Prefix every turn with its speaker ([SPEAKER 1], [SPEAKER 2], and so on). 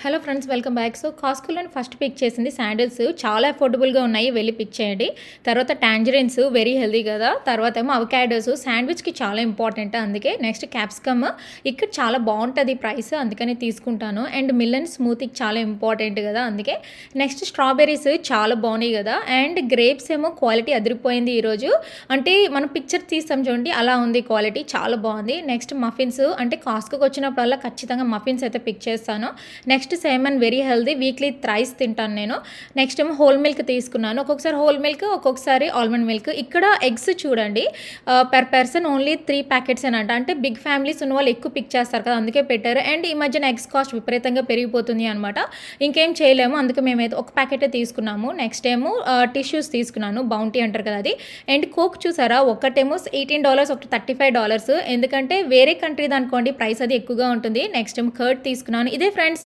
[SPEAKER 1] Hello friends, welcome back. So కాస్కోలో first pick చేసింది sandals. చాలా అఫోర్డబుల్గా ఉన్నాయి, వెళ్ళి పిక్ చేయండి. తర్వాత టాంజరిన్స్ వెరీ హెల్దీ కదా. తర్వాత ఏమో అవకాడోస్ శాండ్విచ్కి చాలా ఇంపార్టెంట్, అందుకే. నెక్స్ట్ క్యాప్సికమ్ ఇక్కడ చాలా బాగుంటుంది ప్రైస్, అందుకని తీసుకుంటాను. అండ్ మిల్లన్ స్మూతీకి చాలా ఇంపార్టెంట్ కదా, అందుకే. నెక్స్ట్ స్ట్రాబెర్రీస్ చాలా బాగున్నాయి కదా. అండ్ గ్రేప్స్ ఏమో క్వాలిటీ అదిరిపోయింది ఈరోజు, అంటే మనం పిక్చర్ తీస్తాం చూడండి, అలా ఉంది క్వాలిటీ, చాలా బాగుంది. నెక్స్ట్ మఫిన్స్, అంటే కాస్కోకి వచ్చినప్పుడల్లా ఖచ్చితంగా మఫిన్స్ అయితే పిక్ చేస్తాను. Next salmon very healthy, weekly thrice తింటాను నేను. నెక్స్ట్ ఏమో హోల్ మిల్క్ తీసుకున్నాను, ఒక్కొక్కసారి హోల్ మిల్క్, ఒక్కొక్కసారి ఆల్మండ్ మిల్క్. ఇక్కడ ఎగ్స్ చూడండి, పర్ పర్సన్ ఓన్లీ 3 ప్యాకెట్స్ అని అంటే బిగ్ ఫ్యామిలీస్ ఉన్న వాళ్ళు ఎక్కువ పిక్ చేస్తారు కదా, అందుకే పెట్టారు. అండ్ ఈ మధ్యన ఎగ్స్ కాస్ట్ విపరీతంగా పెరిగిపోతుంది అనమాట, ఇంకేం చేయలేము, అందుకే మేమైతే ఒక ప్యాకెటే తీసుకున్నాము. నెక్స్ట్ ఏమో టిష్యూస్ తీసుకున్నాను, బౌంటీ అంటారు కదా అది. అండ్ కోక్ చూసారా, ఒకటేమో $18, ఒకటి $35, ఎందుకంటే వేరే కంట్రీ అనుకోండి ప్రైస్ అది ఎక్కువగా ఉంటుంది. నెక్స్ట్ ఏమో కర్డ్ తీసుకున్నాను. ఇదే ఫ్రెండ్స్.